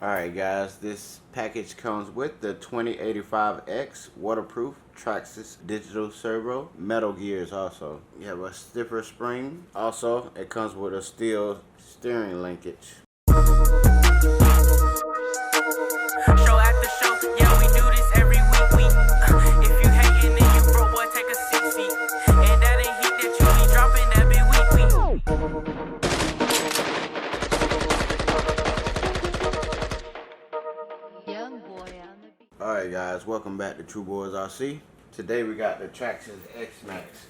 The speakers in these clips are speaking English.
Alright guys, this package comes with the 2085X waterproof Traxxas digital servo, metal gears also. You have a stiffer spring. Also, it comes with a steel steering linkage. Show after show, yeah, we do this every week. If you hating, then you broke, boy, take a 6 seat. And that ain't heat that you be dropping, that be week. Alright guys, welcome back to True Boys RC. Today we got the Traxxas X-Maxx.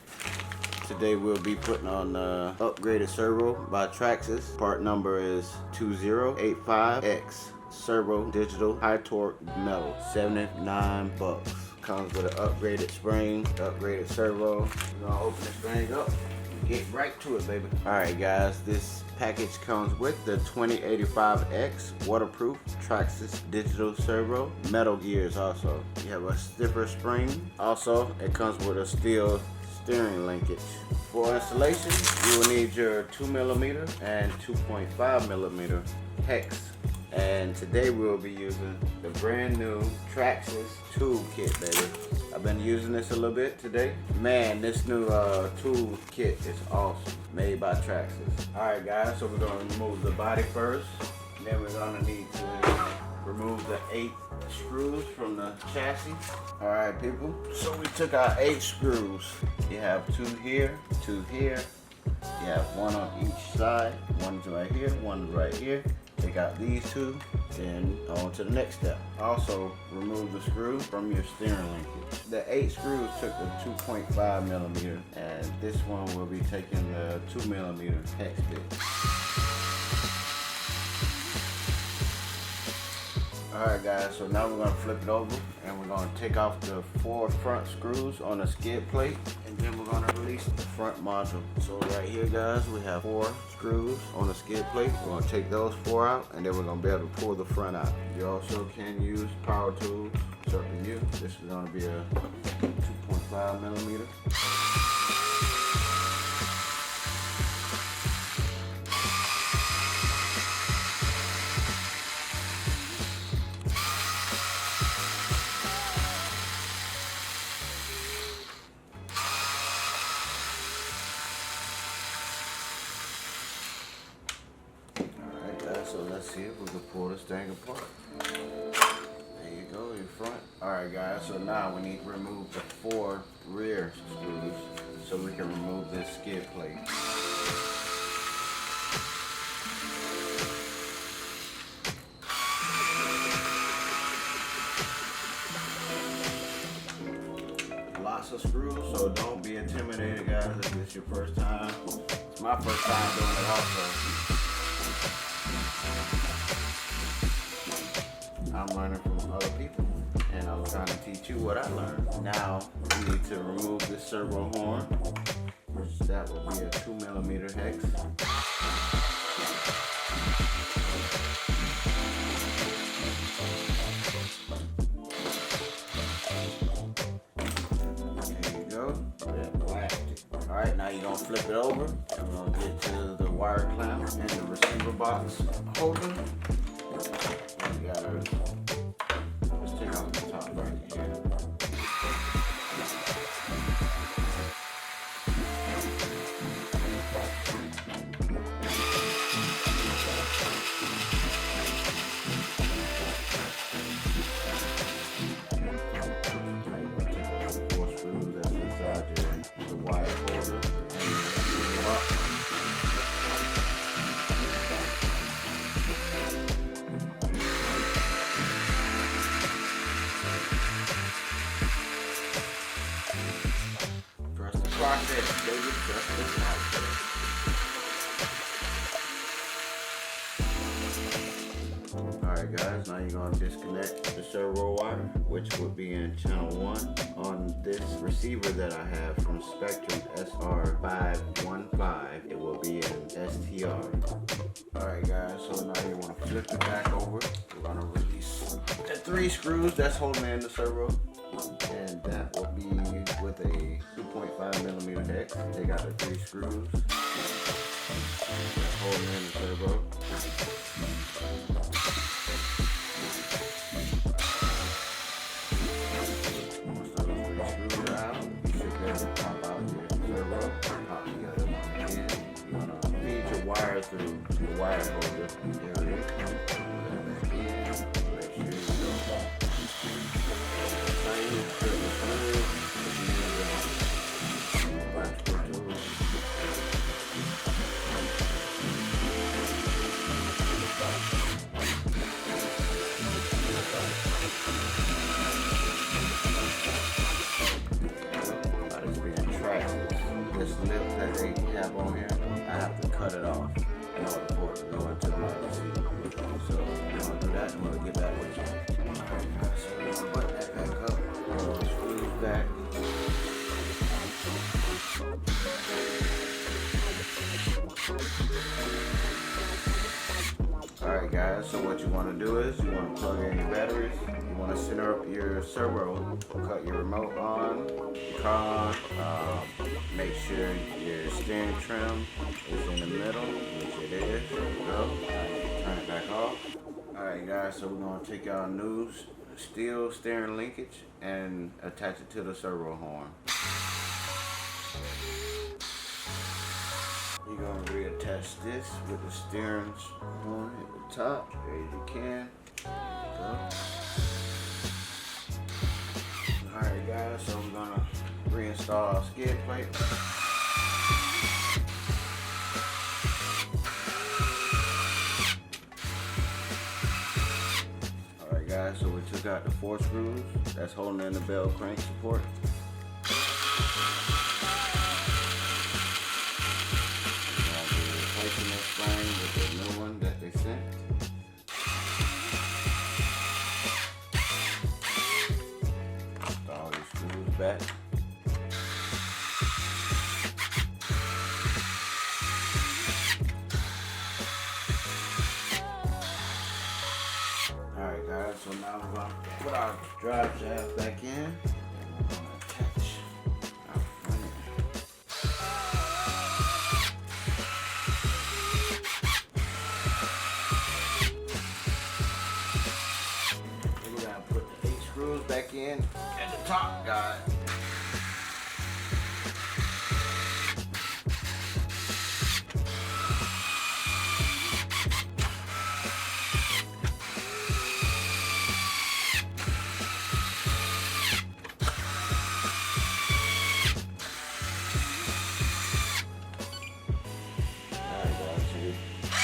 Today we'll be putting on the upgraded servo by Traxxas. Part number is 2085X. Servo digital high torque metal, 79 bucks. Comes with an upgraded spring, upgraded servo. We're gonna open this thing up and get right to it, baby. Alright guys, this package comes with the 2085X waterproof Traxxas digital servo, metal gears also. You have a stiffer spring. Also, it comes with a steel steering linkage. For installation, you will need your 2mm and 2.5mm hex. And today we'll be using the brand new Traxxas tool kit, baby. I've been using this a little bit today. Man, this new tool kit is awesome. Made by Traxxas. Alright guys, so we're gonna remove the body first. Then we're gonna need to remove the 8 screws from the chassis. Alright people, so we took our 8 screws. You have 2 here, 2 here. You have 1 on each side. One's right here, one's right here. Take out these 2, then on to the next step. Also, remove the screw from your steering linkage. The 8 screws took the 2.5mm, and this one will be taking the 2mm hex bit. Alright guys, so now we're going to flip it over and we're going to take off the 4 front screws on the skid plate, and then we're going to release the front module. So right here guys, we have 4 screws on the skid plate. We're going to take those 4 out, and then we're going to be able to pull the front out. You also can use power tools. It's up to you. This is going to be a 2.5mm. So let's see if we can pull this thing apart. There you go, in front. Alright guys, so now we need to remove the 4 rear screws so we can remove this skid plate. Lots of screws, so don't be intimidated guys if it's your first time. It's my first time doing it also. I'm learning from other people, and I'm trying to teach you what I learned. Now we need to remove this servo horn, which that will be a 2mm hex. There you go. That plastic. All right, now you're gonna flip it over, and we're gonna get to the wire clamp and the receiver box holder. You gotta, let's take off the top right here. Take 4 screws that's inside the wire holder and the receiver box. Process, baby, just the process. Alright guys, now you're going to disconnect the servo wire, which would be in channel 1 on this receiver that I have from Spectrum SR515. It will be in STR. Alright guys, so now you want to flip it back over. We're going to release the 3 screws that's holding in the servo. And that will be with a 2.5mm hex. Take out the 3 screws. That's holding in the servo. through the wire holder area. Make sure you this lip that they have on here, I have to cut it off in order for it to go into the receiver. So we're gonna do that and we'll get back with you. Alright guys, so we're gonna button that back up. Screw it back. Alright guys, so what you want to do is you want to plug in your batteries, you want to center up your servo, cut your remote on, your car on, make sure your steering trim is in the middle, which it is. There we go. Turn it back off. Alright guys, so we're going to take our new steel steering linkage and attach it to the servo horn. You're going to reattach this with the steering horn at the top, as you can. Go. Alright guys, so we're going to reinstall our skid plate. Alright guys, so we took out the 4 screws that's holding in the bell crank support. Replacing this frame with the new one that they sent. Put all these screws back. Alright guys, so now we're going to put our drive shaft back in. And we're going to attach our front end. We're going to put the 8 screws back in at the top, guys.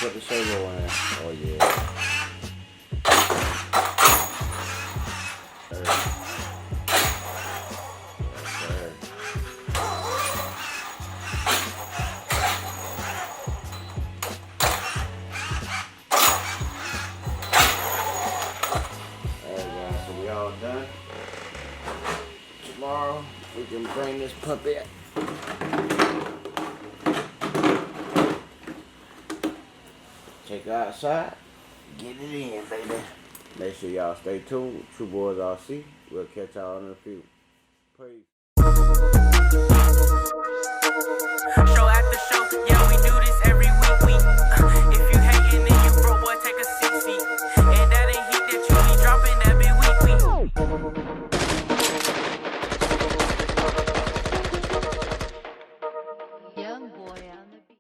Put the servo in. Oh yeah. Third. Third. Alright guys, so we all done. Tomorrow we can bring this puppy up. Take it outside, get it in, baby. Make sure y'all stay tuned. True Boys RC. We'll catch y'all in a few. Praise.